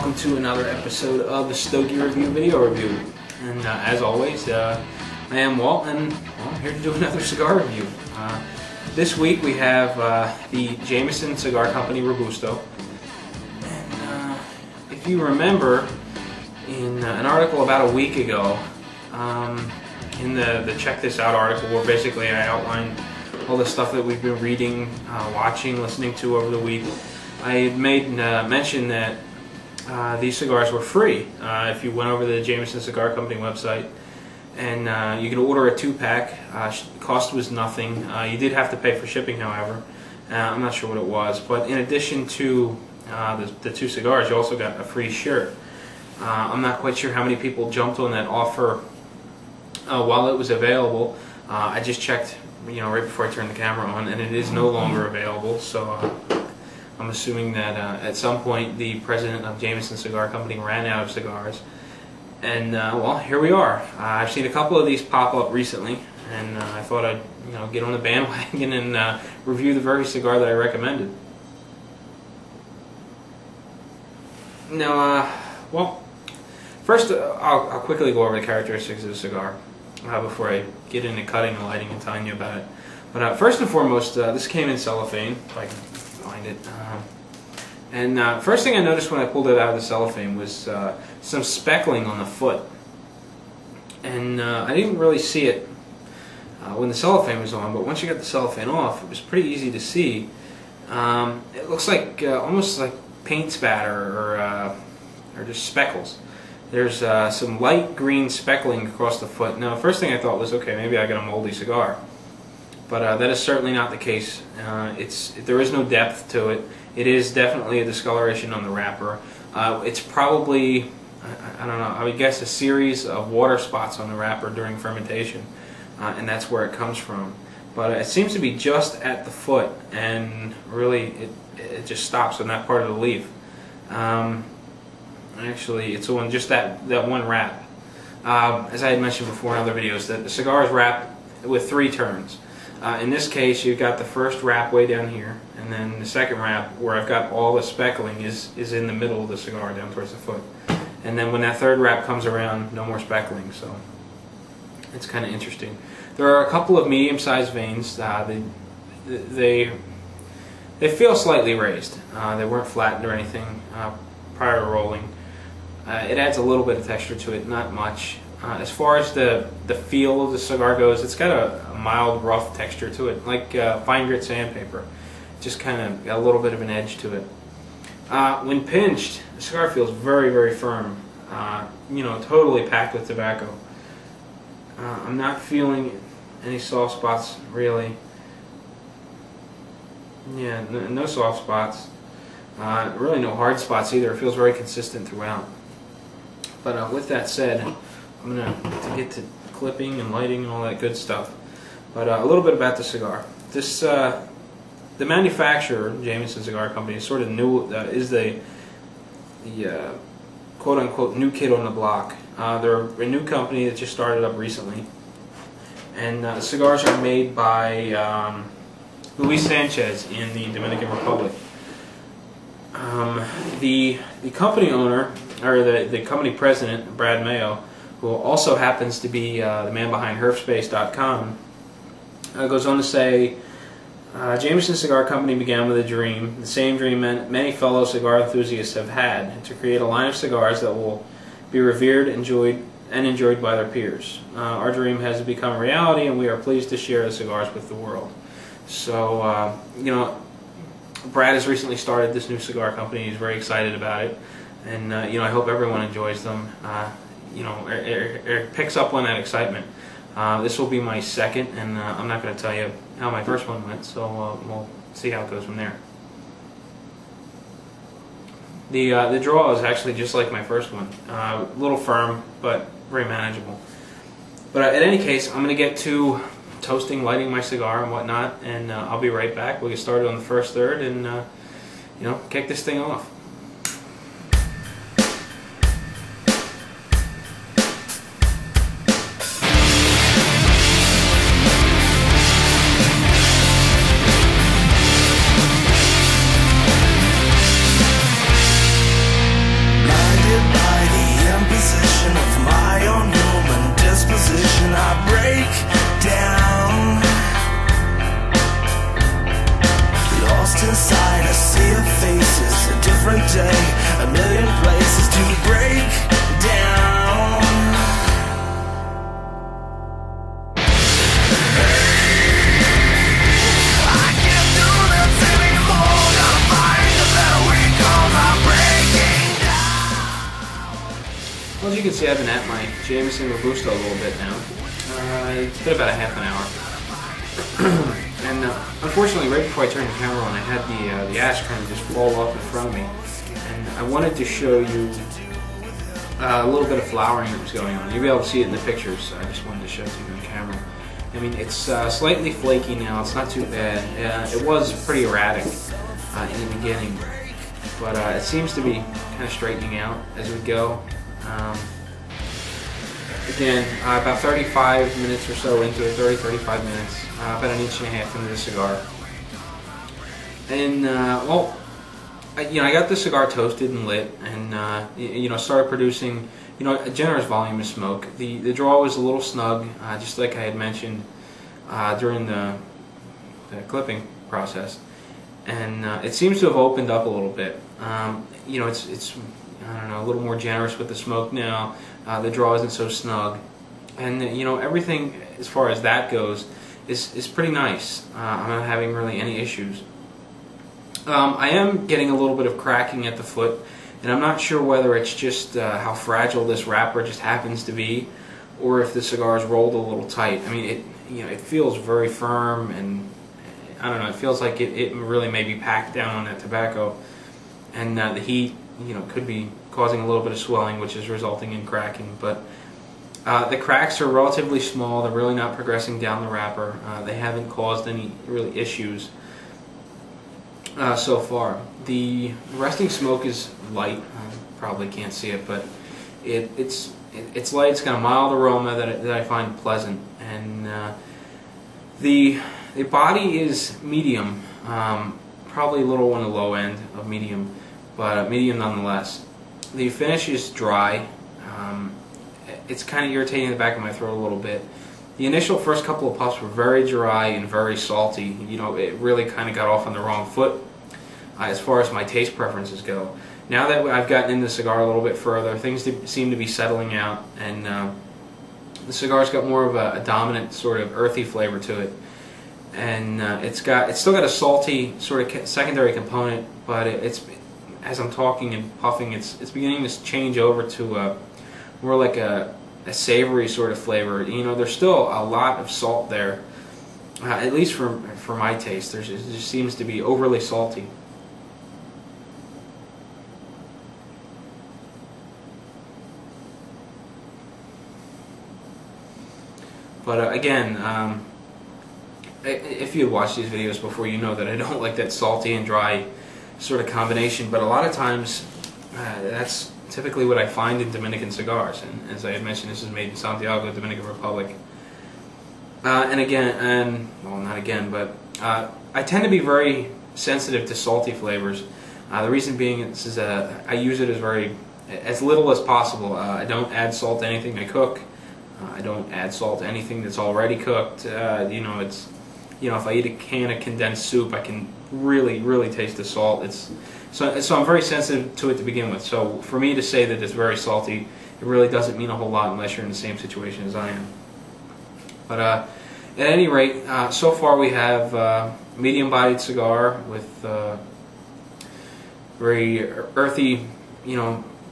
welcome to another episode of the Stogie Review video review. And as always, I am Walt, and I'm here to do another cigar review. This week we have the Jameson Cigar Company Robusto. And if you remember, in an article about a week ago, in the Check This Out article, where basically I outlined all the stuff that we've been reading, watching, listening to over the week, I made mention that these cigars were free if you went over to the Jameson Cigar Company website, and you could order a 2-pack. Cost was nothing. You did have to pay for shipping, however. I'm not sure what it was, but in addition to the 2 cigars, you also got a free shirt. I'm not quite sure how many people jumped on that offer while it was available. I just checked, right before I turned the camera on, and it is no longer available. So I'm assuming that at some point the president of Jameson Cigar Company ran out of cigars, and well, here we are. I've seen a couple of these pop up recently, and I thought I'd get on the bandwagon and review the very cigar that I recommended. Now, well, first I'll quickly go over the characteristics of the cigar before I get into cutting and lighting and telling you about it. But first and foremost, this came in cellophane, if I can find it. And first thing I noticed when I pulled it out of the cellophane was some speckling on the foot. And I didn't really see it when the cellophane was on, but once you got the cellophane off, it was pretty easy to see. It looks like almost like paint spatter or just speckles. There's some light green speckling across the foot. Now, the first thing I thought was, okay, maybe I got a moldy cigar. But that is certainly not the case. There is no depth to it. It is definitely a discoloration on the wrapper. It's probably, I don't know, I would guess a series of water spots on the wrapper during fermentation, and that's where it comes from. But it seems to be just at the foot, and really it just stops on that part of the leaf. Actually, it's on just that one wrap. As I had mentioned before in other videos, that the cigar is wrapped with 3 turns. In this case, you've got the first wrap way down here, and then the second wrap, where I've got all the speckling, is in the middle of the cigar down towards the foot. And then when that third wrap comes around, no more speckling, so it's kind of interesting. There are a couple of medium-sized veins. They feel slightly raised. They weren't flattened or anything prior to rolling. It adds a little bit of texture to it, not much. As far as the feel of the cigar goes, it's got a mild, rough texture to it, like fine grit sandpaper. Just kind of got a little bit of an edge to it. When pinched, the cigar feels very, very firm. Totally packed with tobacco. I'm not feeling any soft spots, really. Yeah, no soft spots. Really no hard spots either. It feels very consistent throughout. But with that said, I'm going to get to clipping and lighting and all that good stuff. But a little bit about the cigar. This, the manufacturer, Jameson Cigar Company, is sort of new. Is the quote-unquote new kid on the block. They're a new company that just started up recently, and the cigars are made by Luis Sanchez in the Dominican Republic. The company owner, or the company president, Brad Mayo, who also happens to be the man behind herfspace.com, goes on to say, Jameson Cigar Company began with a dream, the same dream many fellow cigar enthusiasts have had, to create a line of cigars that will be revered, enjoyed by their peers. Our dream has become a reality, and we are pleased to share the cigars with the world. So, Brad has recently started this new cigar company. He's very excited about it, and I hope everyone enjoys them. It picks up on that excitement. This will be my second, and I'm not going to tell you how my first one went, so we'll see how it goes from there. The draw is actually just like my first one. A little firm, but very manageable. But in any case, I'm going to get to toasting, lighting my cigar and whatnot, and I'll be right back. We'll get started on the first third and kick this thing off. My you can see, I've been at my Jameson Robusto a little bit now. It's been about a half an hour. And unfortunately, right before I turned the camera on, I had the ash kind of just fall off in front of me. And I wanted to show you a little bit of flowering that was going on. You'll be able to see it in the pictures, so I just wanted to show it to you on camera. I mean, it's slightly flaky now, it's not too bad. It was pretty erratic in the beginning, but it seems to be kind of straightening out as we go. Again, about 35 minutes or so into it, 35 minutes, about an inch and a half into the cigar. And, well, I got the cigar toasted and lit, and, started producing, a generous volume of smoke. The draw was a little snug, just like I had mentioned during the clipping process. And it seems to have opened up a little bit. It's I don't know, a little more generous with the smoke now. The draw isn't so snug, and everything as far as that goes is pretty nice. I'm not having really any issues. I am getting a little bit of cracking at the foot, and I'm not sure whether it's just how fragile this wrapper just happens to be, or if the cigar is rolled a little tight. I mean, it feels very firm, and I don't know. It feels like it really may be packed down on that tobacco, and the heat, could be causing a little bit of swelling, which is resulting in cracking. But the cracks are relatively small. They're really not progressing down the wrapper. They haven't caused any really issues so far. The resting smoke is light. Probably can't see it, but it's light. It's got a mild aroma that I find pleasant, and the body is medium, probably a little on the low end of medium, but medium nonetheless. The finish is dry. It's kind of irritating the back of my throat a little bit. The initial first couple of puffs were very dry and very salty. It really kind of got off on the wrong foot as far as my taste preferences go. Now that I've gotten into the cigar a little bit further, things seem to be settling out, and the cigar's got more of a dominant sort of earthy flavor to it. And it's still got a salty sort of secondary component, but as I'm talking and puffing, it's beginning to change over to more like a savory sort of flavor. There's still a lot of salt there, at least for my taste. It just seems to be overly salty. But again, if you watched these videos before, you know that I don't like that salty and dry sort of combination, but a lot of times that's typically what I find in Dominican cigars. And as I had mentioned, this is made in Santiago, Dominican Republic. Not again, but I tend to be very sensitive to salty flavors. The reason being is I use it as little as possible. I don't add salt to anything I cook. I don't add salt to anything that's already cooked. If I eat a can of condensed soup, I can really taste the salt. So I'm very sensitive to it to begin with. So for me to say that it's very salty, it really doesn't mean a whole lot unless you're in the same situation as I am. But at any rate, so far we have medium-bodied cigar with very earthy,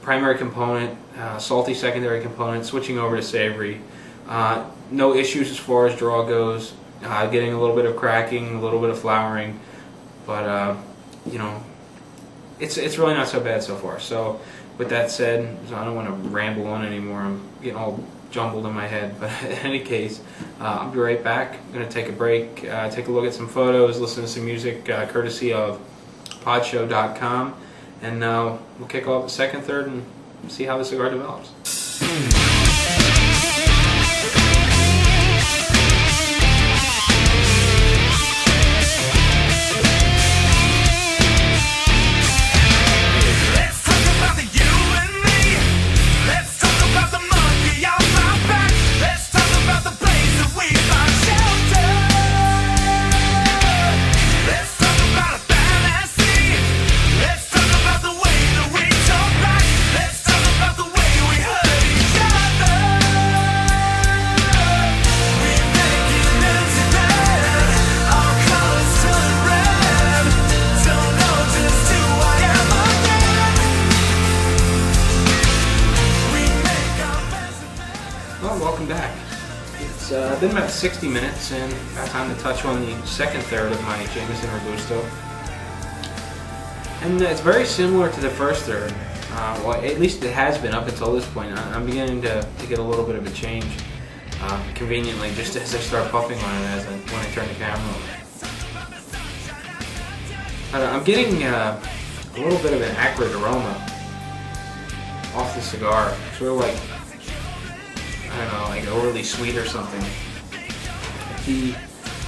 primary component, salty secondary component, switching over to savory. No issues as far as draw goes. Getting a little bit of cracking, a little bit of flowering, but it's really not so bad so far. So with that said, I don't want to ramble on anymore. I'm getting all jumbled in my head. But in any case, I'll be right back. I'm going to take a break, take a look at some photos, listen to some music, courtesy of podshow.com, and we'll kick off the second, third, and see how the cigar develops. Let's talk about the way that we hurt each other. Well, welcome back. It's been about 60 minutes and about time to touch on the second third of my Jameson Robusto. And it's very similar to the first third. Well, at least it has been up until this point. I'm beginning to get a little bit of a change, conveniently, just as I start puffing on it when I turn the camera on. I'm getting a little bit of an acrid aroma off the cigar. Sort of like, I don't know, like overly sweet or something.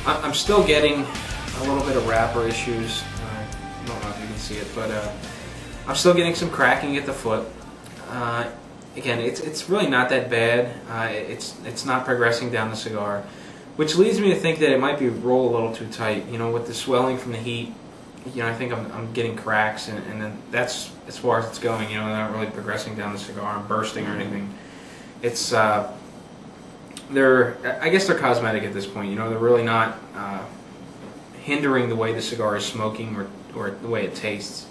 I'm still getting a little bit of wrapper issues. I don't know if you can see it, but I'm still getting some cracking at the foot. Again, it's really not that bad. It's not progressing down the cigar, which leads me to think that it might be rolled a little too tight. You know, with the swelling from the heat, you know, I think I'm getting cracks, and then that's as far as it's going. You know, they're not really progressing down the cigar and bursting or anything. It's I guess they're cosmetic at this point. You know, they're really not hindering the way the cigar is smoking or the way it tastes.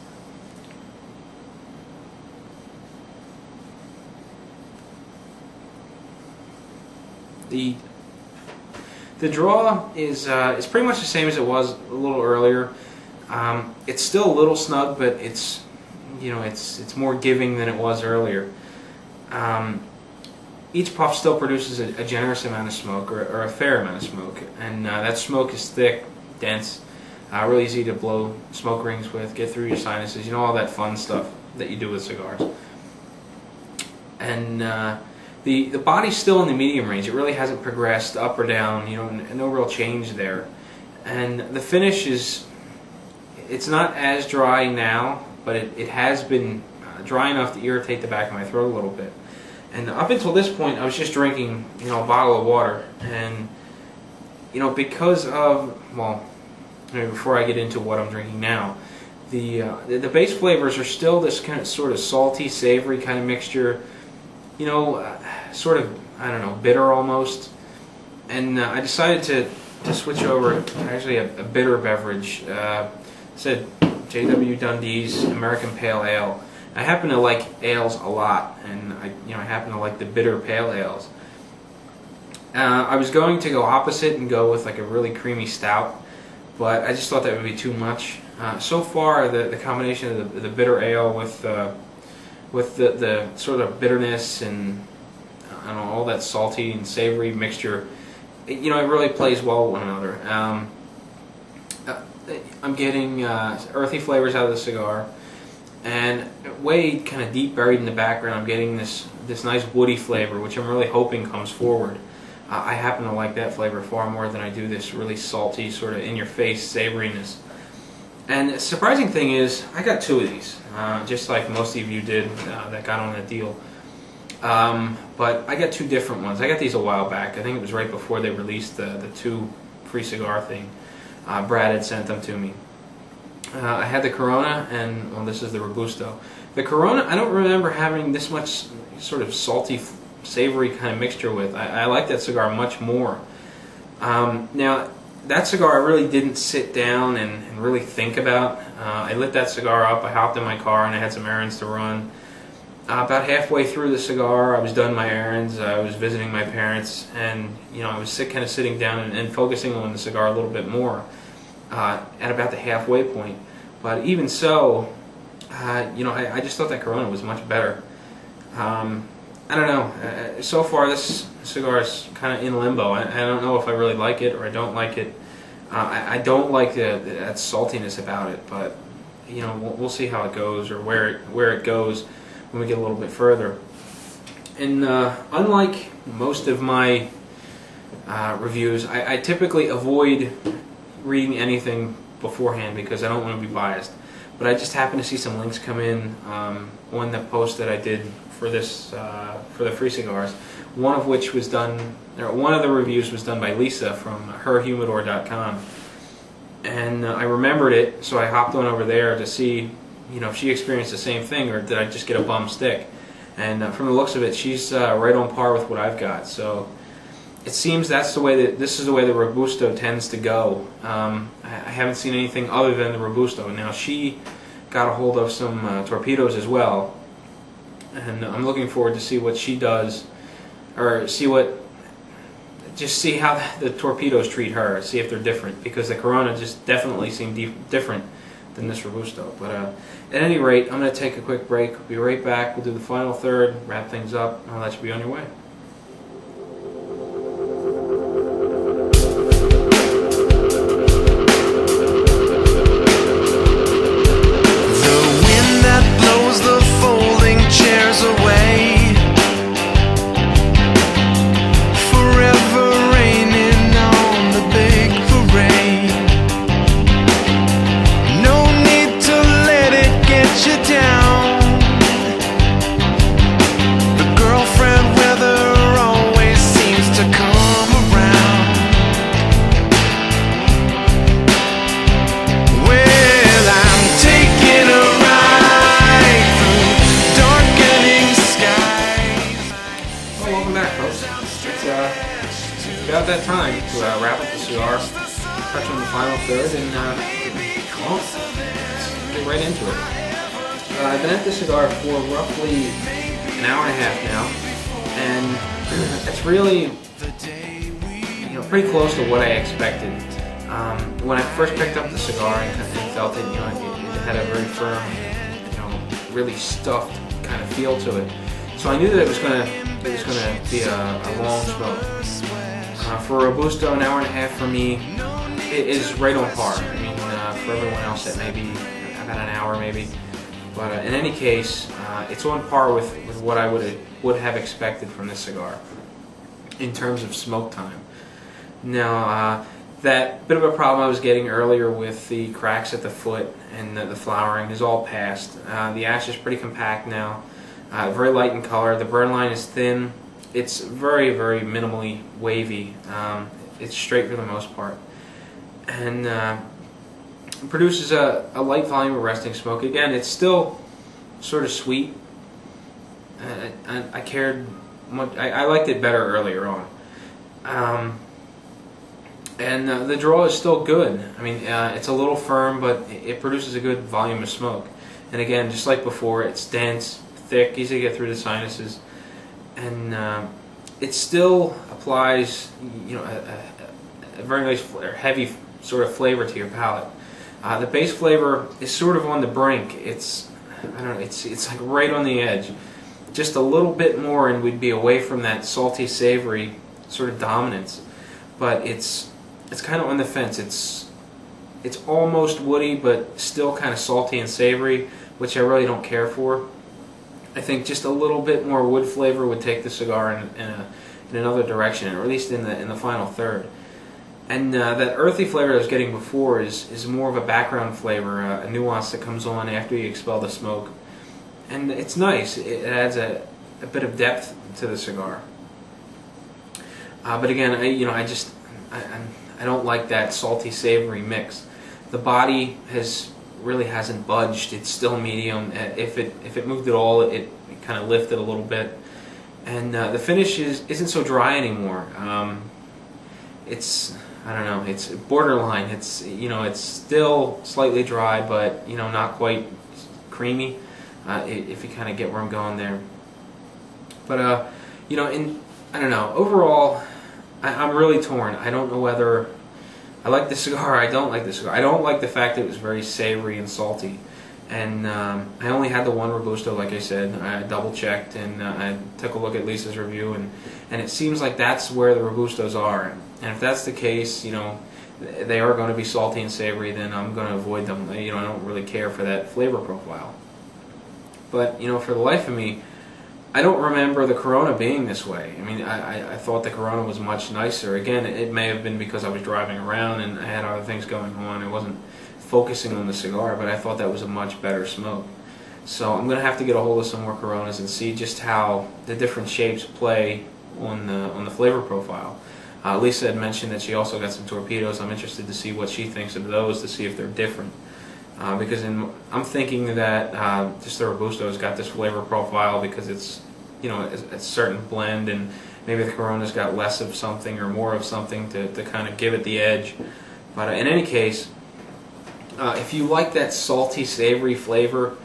The draw is pretty much the same as it was a little earlier. It's still a little snug, but it's, you know, it's more giving than it was earlier. Each puff still produces a generous amount of smoke, or a fair amount of smoke, and that smoke is thick, dense, really easy to blow smoke rings with, get through your sinuses, you know, all that fun stuff that you do with cigars. And the body's still in the medium range. It really hasn't progressed up or down, you know, no real change there. And the finish it's not as dry now, but it has been dry enough to irritate the back of my throat a little bit. And up until this point, I was just drinking, you know, a bottle of water. And, you know, because of, well, before I get into what I'm drinking now, the base flavors are still this kind of sort of salty, savory kind of mixture, you know, sort of, I don't know, bitter almost. And I decided to switch over to actually a bitter beverage. It said J.W. Dundee's American Pale Ale. I happen to like ales a lot, and I happen to like the bitter pale ales. I was going to go opposite and go with like a really creamy stout, but I just thought that would be too much. So far, the combination of the bitter ale with the sort of bitterness and I don't know, all that salty and savory mixture, you know, it really plays well with one another. I'm getting earthy flavors out of the cigar, and way kind of deep buried in the background, I'm getting this nice woody flavor, which I'm really hoping comes forward. I happen to like that flavor far more than I do this really salty, sort of in-your-face savoriness. And the surprising thing is, I got two of these, just like most of you did that got on that deal. But I got two different ones. I got these a while back. I think it was right before they released the two free cigar thing. Brad had sent them to me. I had the Corona, and well, this is the Robusto. The Corona, I don't remember having this much sort of salty, savory kind of mixture with. I like that cigar much more. Now, that cigar I really didn't sit down and really think about. I lit that cigar up, I hopped in my car, and I had some errands to run. About halfway through the cigar, I was done my errands, I was visiting my parents, and you know, I was kind of sitting down and focusing on the cigar a little bit more at about the halfway point. But even so, you know, I just thought that Corona was much better. I don't know. So far, this cigar is kind of in limbo. I don't know if I really like it or I don't like it. I don't like that saltiness about it, but you know, we'll see how it goes, or where it goes when we get a little bit further. And unlike most of my reviews, I typically avoid reading anything beforehand because I don't want to be biased. But I just happened to see some links come in on the post that I did for this for the free cigars. One of which was done, or one of the reviews was done by Lisa from herhumidor.com, and I remembered it, so I hopped on over there to see, you know, if she experienced the same thing or did I just get a bum stick. And from the looks of it, she's right on par with what I've got. So it seems that's the way this is the way the Robusto tends to go. I haven't seen anything other than the Robusto. Now she got a hold of some torpedoes as well, and I'm looking forward to see what she does or just see how the torpedoes treat her, see if they're different, because the Corona just definitely seemed different than this Robusto. But at any rate, I'm going to take a quick break. We'll be right back. We'll do the final third, wrap things up, and I'll let you be on your way. About that time to wrap up the cigar, touch on the final third, and well, let's get right into it. I've been at this cigar for roughly an hour and a half now, and it's really, pretty close to what I expected. When I first picked up the cigar and felt it, it had a very firm, really stuffed kind of feel to it. So I knew that it was going to be a long smoke. For Robusto, an hour and a half for me, it is right on par. I mean, for everyone else, that may be about an hour maybe. But in any case, it's on par with what I would have expected from this cigar in terms of smoke time. Now, that bit of a problem I was getting earlier with the cracks at the foot and the flowering is all past. The ash is pretty compact now, very light in color. The burn line is thin. It's very, very minimally wavy. It's straight for the most part. And it produces a light volume of resting smoke. Again, it's still sort of sweet. I cared much. I liked it better earlier on. And the draw is still good. I mean, it's a little firm, but it produces a good volume of smoke. And again, just like before, it's dense, thick, easy to get through the sinuses. And it still applies, a very nice, heavy sort of flavor to your palate. The base flavor is sort of on the brink. It's like right on the edge. Just a little bit more, and we'd be away from that salty, savory sort of dominance. But it's kind of on the fence. It's almost woody, but still kind of salty and savory, which I really don't care for. I think just a little bit more wood flavor would take the cigar in another direction, or at least in the final third. And that earthy flavor I was getting before is more of a background flavor, a nuance that comes on after you expel the smoke. And it's nice. It adds a bit of depth to the cigar. But again, I don't like that salty savory mix. The body really hasn't budged. It's still medium. If it moved at all, it kind of lifted a little bit. And the finish isn't so dry anymore. I don't know. It's borderline. It's still slightly dry, but not quite creamy. If you kind of get where I'm going there. But I don't know. Overall, I'm really torn. I don't know whether I like the cigar or I don't like the cigar. I don't like the fact that it was very savory and salty. And I only had the one Robusto, like I said. I double-checked, and I took a look at Lisa's review, and it seems like that's where the Robustos are. And if that's the case, they are going to be salty and savory, then I'm going to avoid them. I don't really care for that flavor profile. But, for the life of me, I don't remember the Corona being this way. I mean, I thought the Corona was much nicer. Again, it may have been because I was driving around and I had other things going on. I wasn't focusing on the cigar, but I thought that was a much better smoke. So I'm going to have to get a hold of some more Coronas and see just how the different shapes play on the flavor profile. Lisa had mentioned that she also got some torpedoes. I'm interested to see what she thinks of those, to see if they're different. Because I'm thinking that just the Robusto's got this flavor profile because it's a certain blend, and maybe the Corona's got less of something or more of something to kind of give it the edge. But in any case, if you like that salty, savory flavor,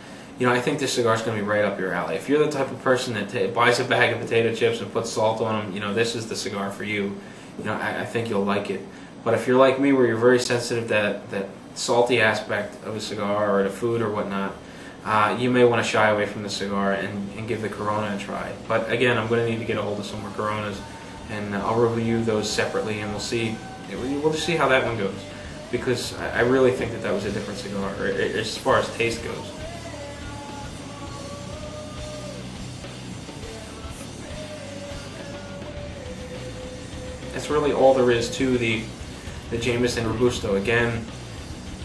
I think this cigar is going to be right up your alley. If you're the type of person that buys a bag of potato chips and puts salt on them, this is the cigar for you. I think you'll like it. But if you're like me, where you're very sensitive to that salty aspect of a cigar or to food or whatnot, you may want to shy away from the cigar and give the Corona a try. But again, I'm going to need to get a hold of some more Coronas, and I'll review those separately, and we'll just see how that one goes. Because I really think that was a different cigar, as far as taste goes. That's really all there is to the Jameson Robusto. Again,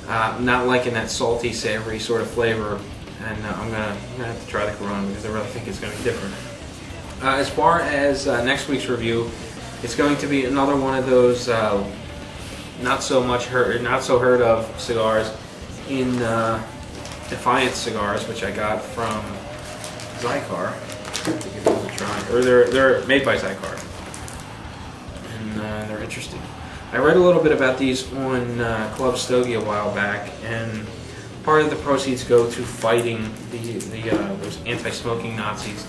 not liking that salty, savory sort of flavor, and I'm gonna have to try the Corona because I really think it's going to be different. As far as next week's review, it's going to be another one of those not so heard of cigars in Defiance cigars, which I got from Cigar. To give those a try, or they're made by Cigar. They're interesting. I read a little bit about these on Club Stogie a while back, and part of the proceeds go to fighting those anti-smoking Nazis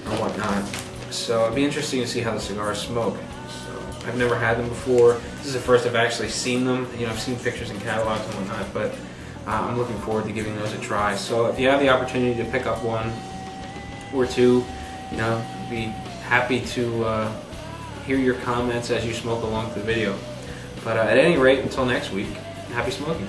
or whatnot. So it'd be interesting to see how the cigars smoke. So I've never had them before. This is the first I've actually seen them. I've seen pictures in catalogs and whatnot, but I'm looking forward to giving those a try. So if you have the opportunity to pick up one or two, I'd be happy to hear your comments as you smoke along through the video. But at any rate, until next week, happy smoking.